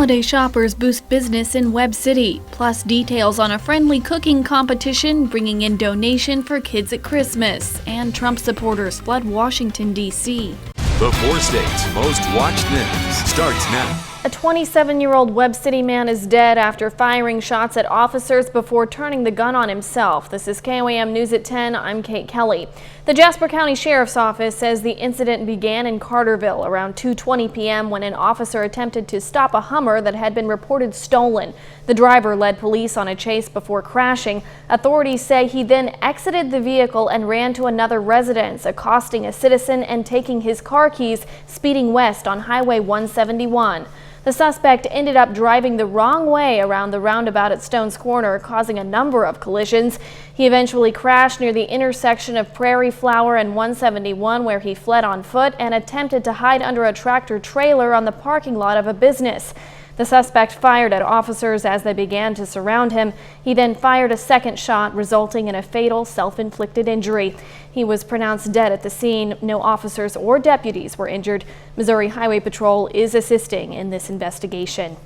Holiday shoppers boost business in Webb City, plus details on a friendly cooking competition bringing in donation for kids at Christmas, and Trump supporters flood Washington, D.C. The 4 states' most watched news starts now. A 27-year-old Webb City man is dead after firing shots at officers before turning the gun on himself. This is KOAM News at 10. I'm Kate Kelly. The Jasper County Sheriff's Office says the incident began in Carterville around 2:20 p.m. when an officer attempted to stop a Hummer that had been reported stolen. The driver led police on a chase before crashing. Authorities say he then exited the vehicle and ran to another residence, accosting a citizen and taking his car keys, speeding west on Highway 171. The suspect ended up driving the wrong way around the roundabout at Stone's Corner, causing a number of collisions. He eventually crashed near the intersection of Prairie Flower and 171, where he fled on foot and attempted to hide under a tractor trailer on the parking lot of a business. The suspect fired at officers as they began to surround him. He then fired a second shot, resulting in a fatal self-inflicted injury. He was pronounced dead at the scene. No officers or deputies were injured. Missouri Highway Patrol is assisting in this investigation.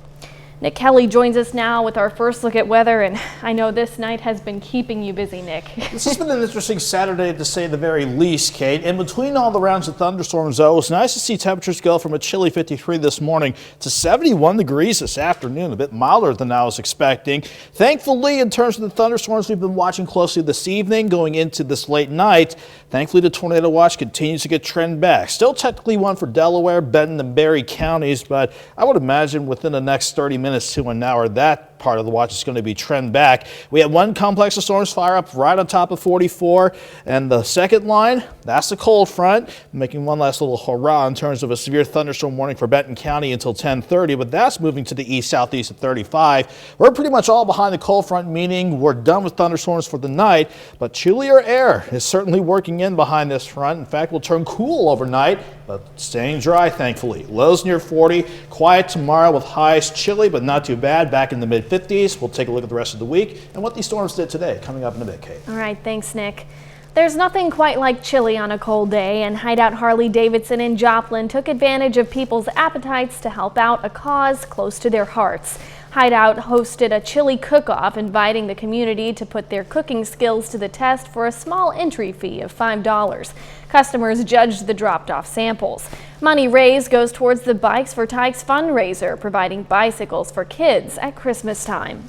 Nick Kelly joins us now with our first look at weather, and I know this night has been keeping you busy, Nick. This has been an interesting Saturday, to say the very least, Kate. In between all the rounds of thunderstorms, though, it's nice to see temperatures go from a chilly 53 this morning to 71 degrees this afternoon, a bit milder than I was expecting. Thankfully, in terms of the thunderstorms we've been watching closely this evening, going into this late night, thankfully the tornado watch continues to get trend back. Still technically one for Delaware, Benton, and Berry counties, but I would imagine within the next 30 minutes to an hour, that part of the watch is going to be trend back. We had one complex of storms fire up right on top of 44, and the second line, that's the cold front, making one last little hurrah in terms of a severe thunderstorm warning for Benton County until 10:30, but that's moving to the east-southeast at 35. We're pretty much all behind the cold front, meaning we're done with thunderstorms for the night, but chillier air is certainly working in behind this front. In fact, we'll turn cool overnight, but staying dry, thankfully. Lows near 40, quiet tomorrow with highs chilly, but not too bad, back in the mid-50s. We'll take a look at the rest of the week and what these storms did today, coming up in a bit, Kate. All right, thanks, Nick. There's nothing quite like chili on a cold day, and Hideout Harley-Davidson in Joplin took advantage of people's appetites to help out a cause close to their hearts. Hideout hosted a chili cook-off, inviting the community to put their cooking skills to the test for a small entry fee of $5. Customers judged the dropped-off samples. Money raised goes towards the Bikes for Tykes fundraiser, providing bicycles for kids at Christmas time.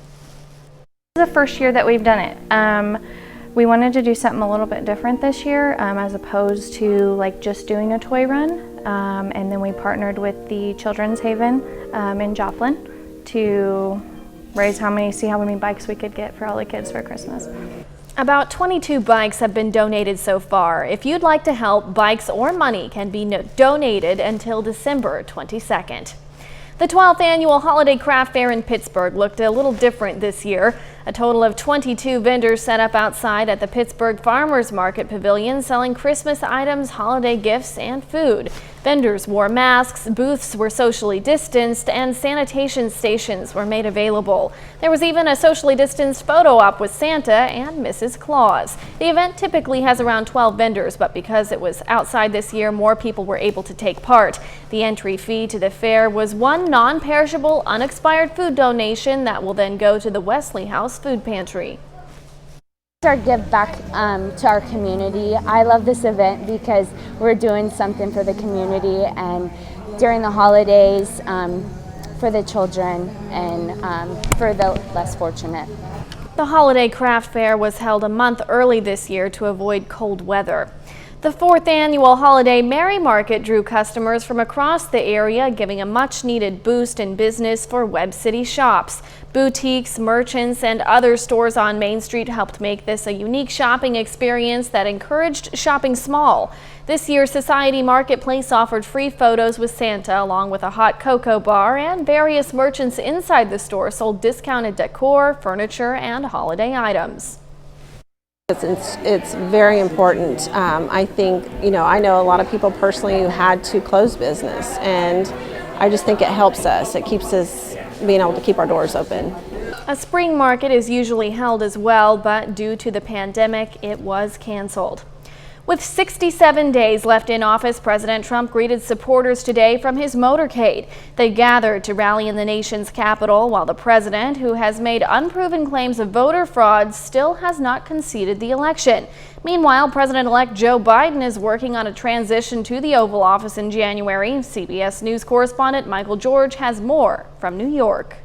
This is the first year that we've done it. We wanted to do something a little bit different this year, as opposed to like just doing a toy run. And then we partnered with the Children's Haven in Joplin to raise see how many bikes we could get for all the kids for Christmas. About 22 bikes have been donated so far. If you'd like to help, bikes or money can be donated until December 22nd. The 12th annual Holiday Craft Fair in Pittsburgh looked a little different this year. A total of 22 vendors set up outside at the Pittsburgh Farmers Market Pavilion selling Christmas items, holiday gifts, and food. Vendors wore masks, booths were socially distanced, and sanitation stations were made available. There was even a socially distanced photo op with Santa and Mrs. Claus. The event typically has around 12 vendors, but because it was outside this year, more people were able to take part. The entry fee to the fair was one non-perishable, unexpired food donation that will then go to the Wesley House Food Pantry. Our give back to our community. I love this event because we're doing something for the community and during the holidays for the children and for the less fortunate. The Holiday Craft Fair was held a month early this year to avoid cold weather. The 4th annual Holiday Merry Market drew customers from across the area, giving a much-needed boost in business for Webb City shops. Boutiques, merchants, and other stores on Main Street helped make this a unique shopping experience that encouraged shopping small. This year's Society Marketplace offered free photos with Santa along with a hot cocoa bar, and various merchants inside the store sold discounted decor, furniture, and holiday items. It's very important. I think, I know a lot of people personally who had to close business, and I just think it helps us. It keeps us being able to keep our doors open. A spring market is usually held as well, but due to the pandemic, it was canceled. With 67 days left in office, President Trump greeted supporters today from his motorcade. They gathered to rally in the nation's capital, while the president, who has made unproven claims of voter fraud, still has not conceded the election. Meanwhile, President-elect Joe Biden is working on a transition to the Oval Office in January. CBS News correspondent Michael George has more from New York.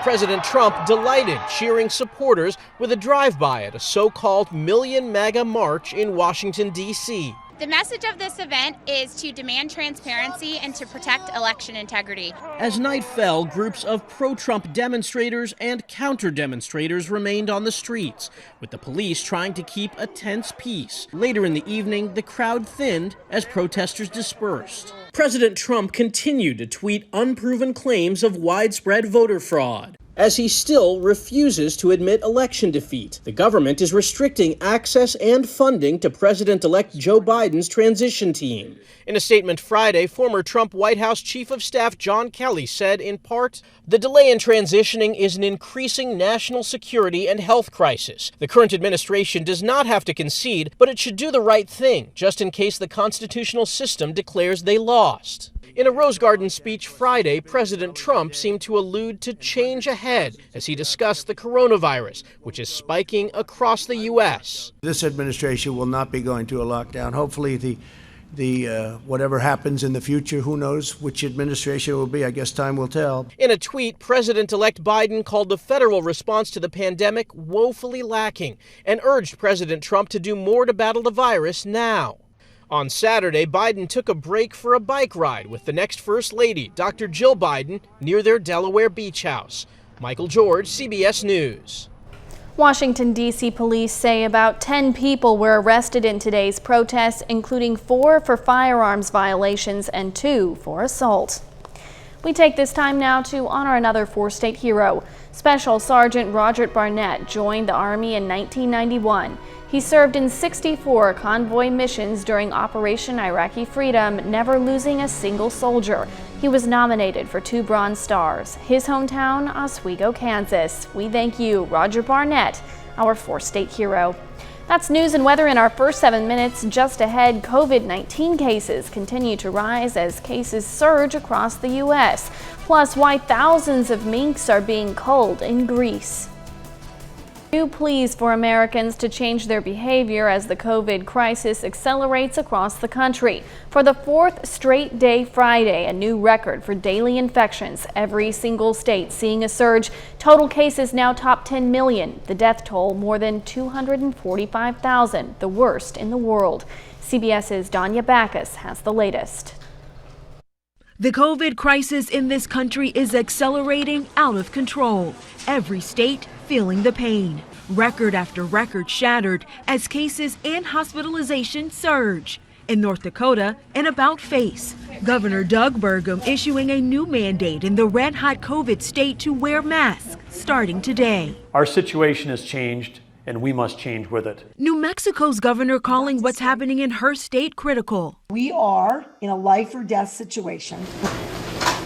President Trump delighted, cheering supporters with a drive-by at a so-called Million MAGA march in Washington, D.C. The message of this event is to demand transparency and to protect election integrity. As night fell, groups of pro-Trump demonstrators and counter-demonstrators remained on the streets, with the police trying to keep a tense peace. Later in the evening, the crowd thinned as protesters dispersed. President Trump continued to tweet unproven claims of widespread voter fraud, as he still refuses to admit election defeat. The government is restricting access and funding to President-elect Joe Biden's transition team. In a statement Friday, former Trump White House Chief of Staff John Kelly said, in part, "The delay in transitioning is an increasing national security and health crisis. The current administration does not have to concede, but it should do the right thing, just in case the constitutional system declares they lost." In a Rose Garden speech Friday, President Trump seemed to allude to change ahead as he discussed the coronavirus, which is spiking across the U.S. This administration will not be going to a lockdown. Hopefully whatever happens in the future, who knows which administration it will be. I guess time will tell. In a tweet, President-elect Biden called the federal response to the pandemic woefully lacking and urged President Trump to do more to battle the virus now. On Saturday, Biden took a break for a bike ride with the next First Lady, Dr. Jill Biden, near their Delaware beach house. Michael George, CBS News. Washington, D.C. police say about 10 people were arrested in today's protests, including 4 for firearms violations and 2 for assault. We take this time now to honor another four-state hero. Special Sergeant Roger Barnett joined the Army in 1991. He served in 64 convoy missions during Operation Iraqi Freedom, never losing a single soldier. He was nominated for 2 Bronze Stars. His hometown, Oswego, Kansas. We thank you, Roger Barnett, our four-state hero. That's news and weather in our first 7 minutes. Just ahead, COVID-19 cases continue to rise as cases surge across the U.S. Plus, why thousands of minks are being culled in Greece. New pleas for Americans to change their behavior as the COVID crisis accelerates across the country. For the 4th straight day Friday, a new record for daily infections. Every single state seeing a surge. Total cases now top 10 million. The death toll more than 245,000, the worst in the world. CBS's Danya Backus has the latest. The COVID crisis in this country is accelerating out of control. Every state feeling the pain. Record after record shattered as cases and hospitalization surge. In North Dakota, an about-face. Governor Doug Burgum issuing a new mandate in the red-hot COVID state to wear masks starting today. Our situation has changed, and we must change with it. New Mexico's governor calling what's happening in her state critical. We are in a life or death situation.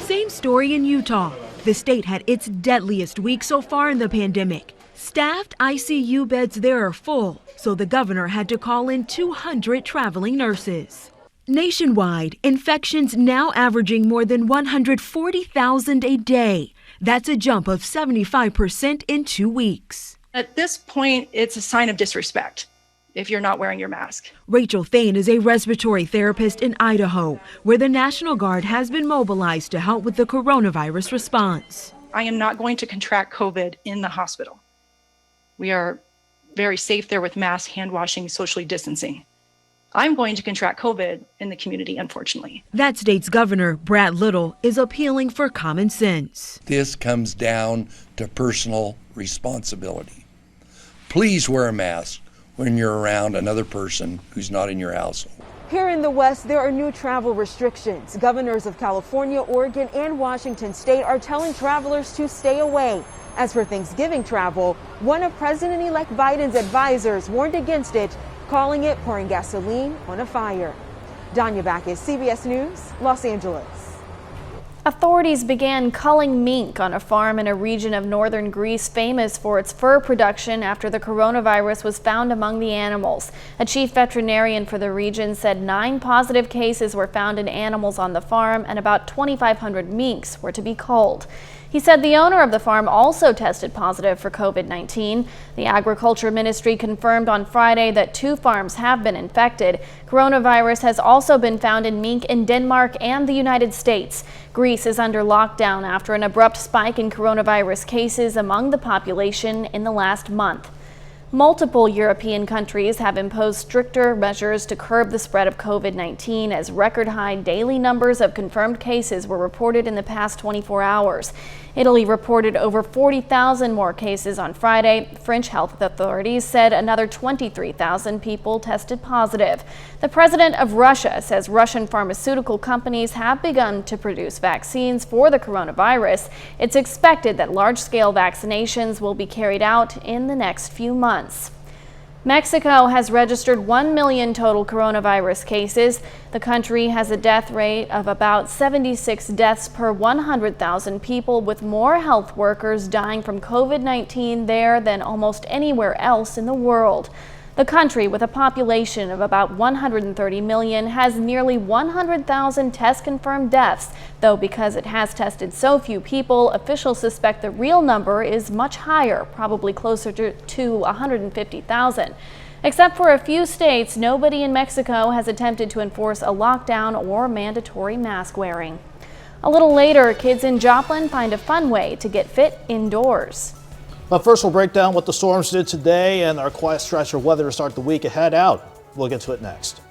Same story in Utah. The state had its deadliest week so far in the pandemic. Staffed ICU beds there are full, so the governor had to call in 200 traveling nurses. Nationwide, infections now averaging more than 140,000 a day. That's a jump of 75% in 2 weeks. At this point, it's a sign of disrespect if you're not wearing your mask. Rachel Thane is a respiratory therapist in Idaho, where the National Guard has been mobilized to help with the coronavirus response. I am not going to contract COVID in the hospital. We are very safe there with masks, hand washing, socially distancing. I'm going to contract COVID in the community, unfortunately. That state's governor, Brad Little, is appealing for common sense. This comes down to personal responsibility. Please wear a mask when you're around another person who's not in your household. Here in the West, there are new travel restrictions. Governors of California, Oregon, and Washington state are telling travelers to stay away. As for Thanksgiving travel, one of President-elect Biden's advisors warned against it, calling it pouring gasoline on a fire. Danya Backus, CBS News, Los Angeles. Authorities began culling mink on a farm in a region of northern Greece famous for its fur production after the coronavirus was found among the animals. A chief veterinarian for the region said 9 positive cases were found in animals on the farm and about 2,500 minks were to be culled. He said the owner of the farm also tested positive for COVID-19. The Agriculture Ministry confirmed on Friday that 2 farms have been infected. Coronavirus has also been found in mink in Denmark and the United States. Greece is under lockdown after an abrupt spike in coronavirus cases among the population in the last month. Multiple European countries have imposed stricter measures to curb the spread of COVID-19 as record-high daily numbers of confirmed cases were reported in the past 24 hours. Italy reported over 40,000 more cases on Friday. French health authorities said another 23,000 people tested positive. The president of Russia says Russian pharmaceutical companies have begun to produce vaccines for the coronavirus. It's expected that large-scale vaccinations will be carried out in the next few months. Mexico has registered 1 million total coronavirus cases. The country has a death rate of about 76 deaths per 100,000 people, with more health workers dying from COVID-19 there than almost anywhere else in the world. The country, with a population of about 130 million, has nearly 100,000 test-confirmed deaths, though because it has tested so few people, officials suspect the real number is much higher, probably closer to 150,000. Except for a few states, nobody in Mexico has attempted to enforce a lockdown or mandatory mask wearing. A little later, kids in Joplin find a fun way to get fit indoors. But first, we'll break down what the storms did today and our quiet stretch of weather to start the week ahead out. We'll get to it next.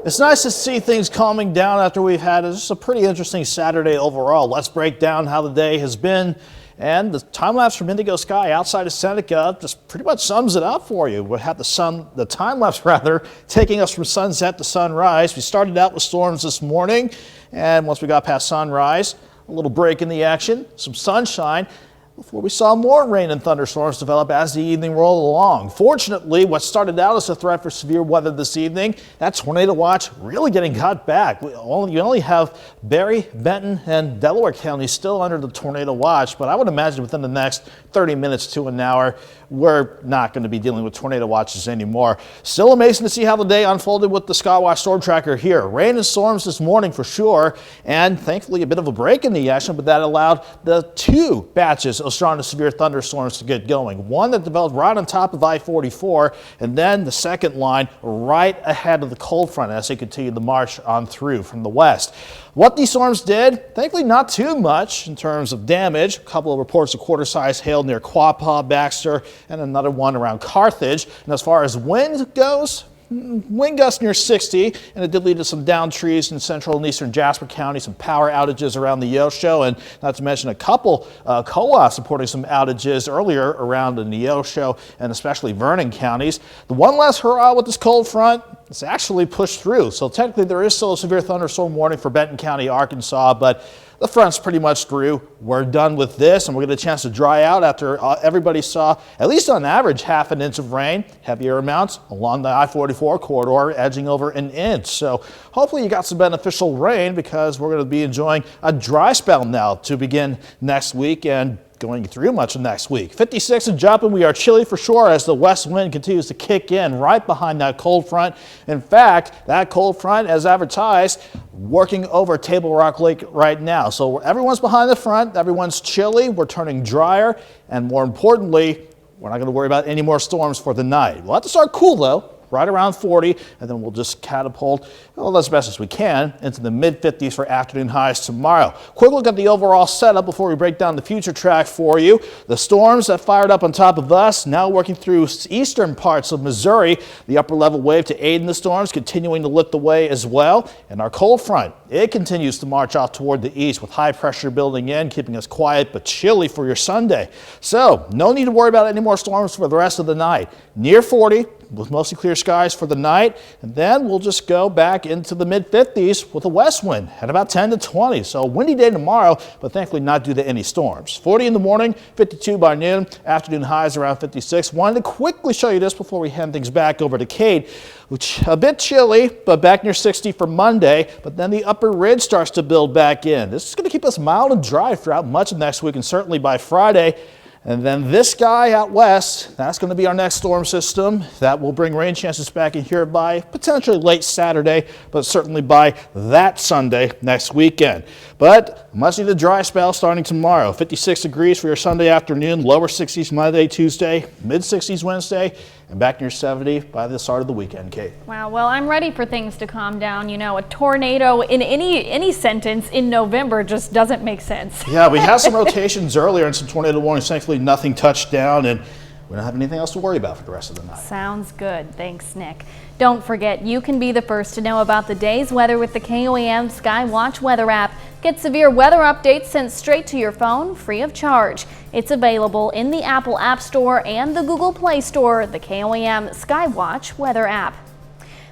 It's nice to see things calming down after we've had just a pretty interesting Saturday overall. Let's break down how the day has been. And the time lapse from Indigo Sky outside of Seneca just pretty much sums it up for you. We had the time lapse rather, taking us from sunset to sunrise. We started out with storms this morning, and once we got past sunrise, a little break in the action, some sunshine, before we saw more rain and thunderstorms develop as the evening rolled along. Fortunately, what started out as a threat for severe weather this evening, that tornado watch really getting cut back. You only have Berry, Benton, and Delaware counties still under the tornado watch, but I would imagine within the next 30 minutes to an hour, we're not going to be dealing with tornado watches anymore. Still amazing to see how the day unfolded with the Skywatch Storm Tracker here. Rain and storms this morning for sure, and thankfully a bit of a break in the action, but that allowed the 2 batches of strong to severe thunderstorms to get going. One that developed right on top of I-44, and then the second line right ahead of the cold front as they continued the march on through from the west. What these storms did, thankfully not too much in terms of damage. A couple of reports of quarter-size hail near Quapaw, Baxter, and another one around Carthage. And as far as wind goes, wind gusts near 60, and it did lead to some downed trees in central and eastern Jasper County, some power outages around the Neosho, and not to mention a couple co-ops reporting some outages earlier around the Neosho and especially Vernon counties. The one last hurrah with this cold front, it's actually pushed through, so technically there is still a severe thunderstorm warning for Benton County, Arkansas, but the front's pretty much through. We're done with this, and we'll get a chance to dry out after everybody saw, at least on average, half an inch of rain. Heavier amounts along the I-44 corridor, edging over an inch. So hopefully you got some beneficial rain, because we're going to be enjoying a dry spell now to begin next week and going through much of next week. 56 in Joplin, we are chilly for sure as the west wind continues to kick in right behind that cold front. In fact, that cold front, as advertised, working over Table Rock Lake right now. So everyone's behind the front, everyone's chilly, we're turning drier, and more importantly, we're not going to worry about any more storms for the night. We'll have to start cool though, right around 40, and then we'll just catapult, well, as best as we can, into the mid-50s for afternoon highs tomorrow. Quick look at the overall setup before we break down the future track for you. The storms that fired up on top of us now working through eastern parts of Missouri. The upper level wave to aid in the storms continuing to lift the way as well. And our cold front, it continues to march off toward the east with high pressure building in, keeping us quiet but chilly for your Sunday. So no need to worry about any more storms for the rest of the night. Near 40, with mostly clear skies for the night. And then we'll just go back into the mid-50s with a west wind at about 10 to 20. So windy day tomorrow, but thankfully not due to any storms. 40 in the morning, 52 by noon. Afternoon highs around 56. Wanted to quickly show you this before we hand things back over to Kate, which a bit chilly, but back near 60 for Monday. But then the upper ridge starts to build back in. This is going to keep us mild and dry throughout much of next week and certainly by Friday. And then this guy out west, that's going to be our next storm system. That will bring rain chances back in here by potentially late Saturday, but certainly by that Sunday next weekend. But much needed dry spell starting tomorrow. 56 degrees for your Sunday afternoon, lower 60s Monday, Tuesday, mid 60s Wednesday, and back near 70 by the start of the weekend, Kate. Wow, well, I'm ready for things to calm down. You know, a tornado in any sentence in November just doesn't make sense. Yeah, we had some rotations earlier and some tornado warnings. Thankfully, nothing touched down, and we don't have anything else to worry about for the rest of the night. Sounds good. Thanks, Nick. Don't forget, you can be the first to know about the day's weather with the KOAM Skywatch weather app. Get severe weather updates sent straight to your phone, free of charge. It's available in the Apple App Store and the Google Play Store, the KOAM Skywatch weather app.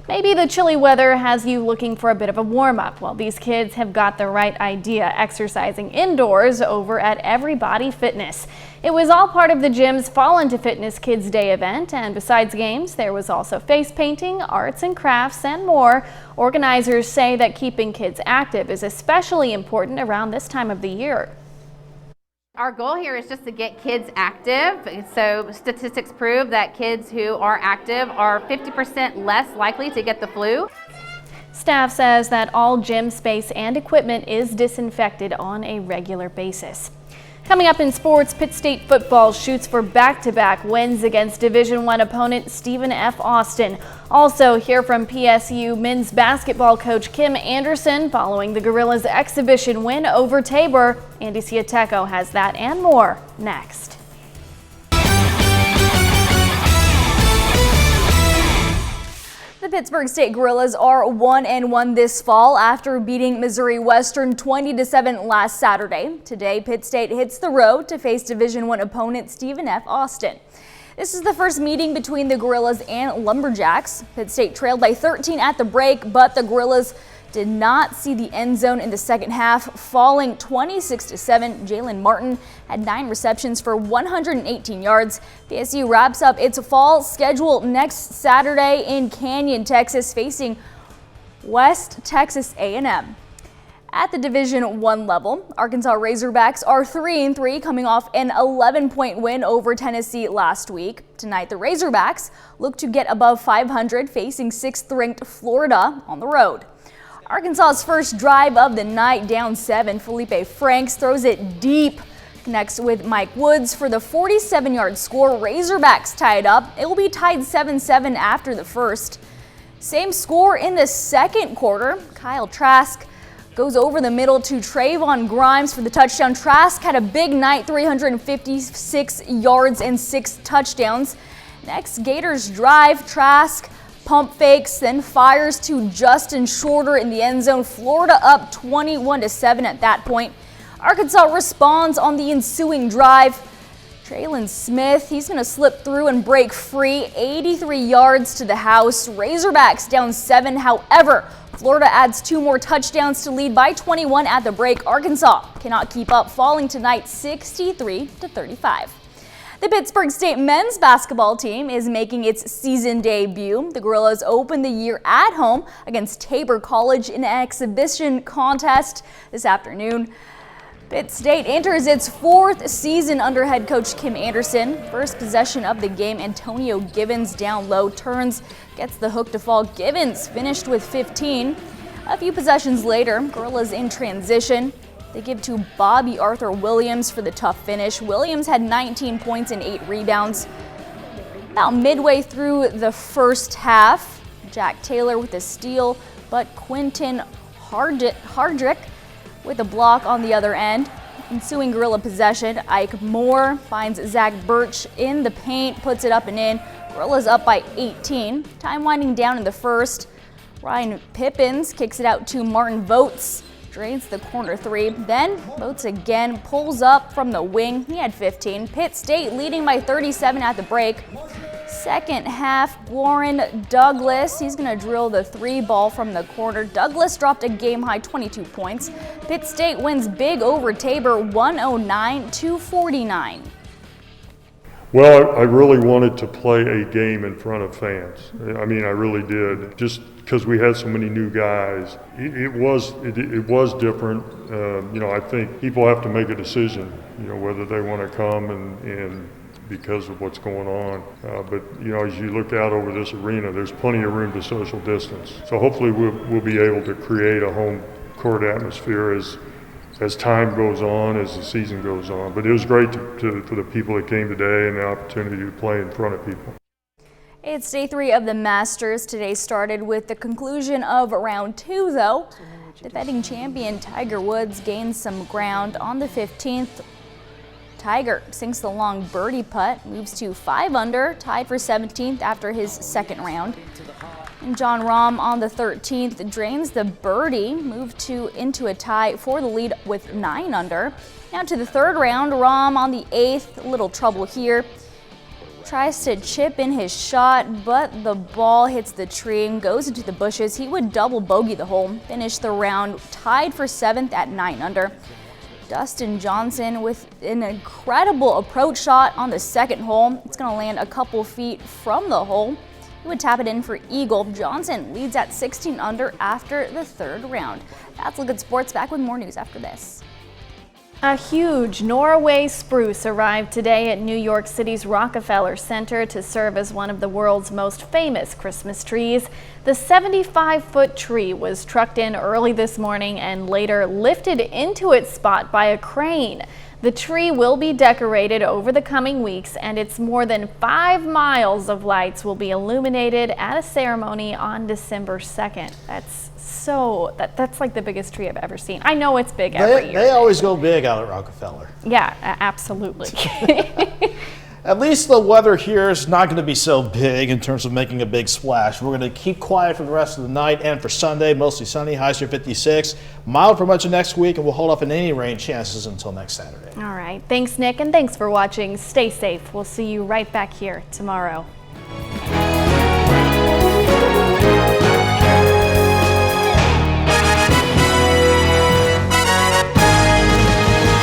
Maybe the chilly weather has you looking for a bit of a warm-up. Well, these kids have got the right idea, exercising indoors over at Everybody Fitness. It was all part of the gym's Fall into Fitness Kids Day event, and besides games, there was also face painting, arts and crafts, and more. Organizers say that keeping kids active is especially important around this time of the year. Our goal here is just to get kids active. So statistics prove that kids who are active are 50% less likely to get the flu. Staff says that all gym space and equipment is disinfected on a regular basis. Coming up in sports, Pitt State football shoots for back-to-back wins against Division I opponent Stephen F. Austin. Also hear from PSU men's basketball coach Kim Anderson following the Gorillas' exhibition win over Tabor. Andy Ciateco has that and more next. The Pittsburgh State Gorillas are 1-1 this fall after beating Missouri Western 20-7 last Saturday. Today, Pitt State hits the road to face Division I opponent Stephen F. Austin. This is the first meeting between the Gorillas and Lumberjacks. Pitt State trailed by 13 at the break, but the Gorillas did not see the end zone in the second half, falling 26-7. Jalen Martin had 9 receptions for 118 yards. PSU wraps up its fall schedule next Saturday in Canyon, Texas, facing West Texas A&M. At the Division I level, Arkansas Razorbacks are 3-3, coming off an 11-point win over Tennessee last week. Tonight, the Razorbacks look to get above 500, facing 6th-ranked Florida on the road. Arkansas's first drive of the night, down 7. Felipe Franks throws it deep, connects with Mike Woods for the 47-yard score. Razorbacks tied up. It will be tied 7-7 after the first. Same score in the second quarter. Kyle Trask goes over the middle to Trayvon Grimes for the touchdown. Trask had a big night, 356 yards and 6 touchdowns. Next, Gators drive. Trask pump fakes, then fires to Justin Shorter in the end zone. Florida up 21-7 at that point. Arkansas responds on the ensuing drive. Traylon Smith, he's going to slip through and break free, 83 yards to the house. Razorbacks down 7. However, Florida adds 2 more touchdowns to lead by 21 at the break. Arkansas cannot keep up, falling tonight 63-35. The Pittsburgh State men's basketball team is making its season debut. The Gorillas opened the year at home against Tabor College in an exhibition contest this afternoon. Pitt State enters its 4th season under head coach Kim Anderson. First possession of the game, Antonio Givens down low, turns, gets the hook to fall. Givens finished with 15. A few possessions later, Gorillas in transition. They give to Bobby Arthur Williams for the tough finish. Williams had 19 points and 8 rebounds. About midway through the first half, Jack Taylor with a steal, but Quinton Hardrick with a block on the other end. Ensuing Gorilla possession, Ike Moore finds Zach Birch in the paint, puts it up and in. Gorillas up by 18. Time winding down in the first. Ryan Pippins kicks it out to Martin Votes. Drains the corner 3. Then Votes again pulls up from the wing. He had 15. Pitt State leading by 37 at the break. Second half, Warren Douglas, he's going to drill the 3-ball from the corner. Douglas dropped a game-high 22 points. Pitt State wins big over Tabor 109-49. Well, I really wanted to play a game in front of fans. I mean, I really did. Just because we had so many new guys, it was different. You know, I think people have to make a decision, you know, whether they want to come and because of what's going on. But, you know, as you look out over this arena, there's plenty of room to social distance. So hopefully we'll be able to create a home court atmosphere as time goes on, as the season goes on. But it was great for the people that came today and the opportunity to play in front of people. It's day 3 of the Masters. Today started with the conclusion of round 2, though. Defending champion Tiger Woods gains some ground on the 15th. Tiger sinks the long birdie putt, moves to 5 under, tied for 17th after his second round. And Jon Rahm on the 13th drains the birdie, moved into a tie for the lead with 9 under. Now to the third round, Rahm on the 8th, a little trouble here. Tries to chip in his shot, but the ball hits the tree and goes into the bushes. He would double bogey the hole, finish the round tied for 7th at 9 under. Dustin Johnson with an incredible approach shot on the second hole. It's going to land a couple feet from the hole. He would tap it in for eagle. Johnson leads at 16 under after the third round. That's Look at Sports. Back with more news after this. A huge Norway spruce arrived today at New York City's Rockefeller Center to serve as one of the world's most famous Christmas trees. The 75-foot tree was trucked in early this morning and later lifted into its spot by a crane. The tree will be decorated over the coming weeks, and its more than 5 miles of lights will be illuminated at a ceremony on December 2nd. That's like the biggest tree I've ever seen. I know it's big every year. They always go big out at Rockefeller. Yeah, absolutely. At least the weather here is not going to be so big in terms of making a big splash. We're going to keep quiet for the rest of the night, and for Sunday, mostly sunny, highs near 56. Mild for much of next week, and we'll hold off on any rain chances until next Saturday. All right. Thanks, Nick, and thanks for watching. Stay safe. We'll see you right back here tomorrow.